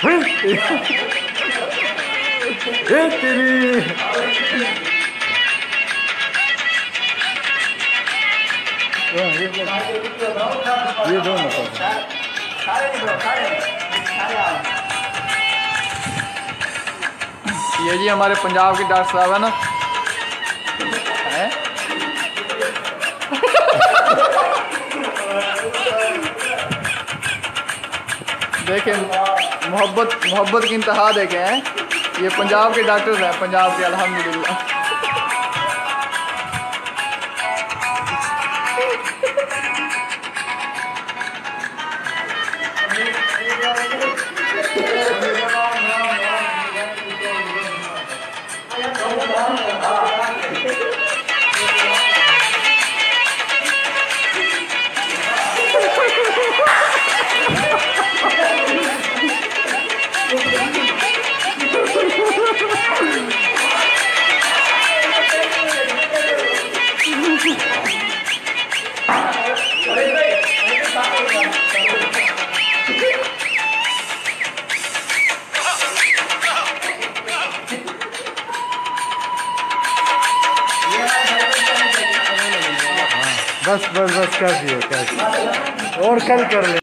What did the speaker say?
तेरी ये दो मतलब ये जी हमारे पंजाब के डॉक्टर साहब है ना, है? देखें मोहब्बत मोहब्बत की इंतहा देखे हैं। ये पंजाब के डॉक्टर्स हैं, पंजाब के, अल्हम्दुलिल्लाह। बस बस बस कर दिए, कर दिए और कल कर ले।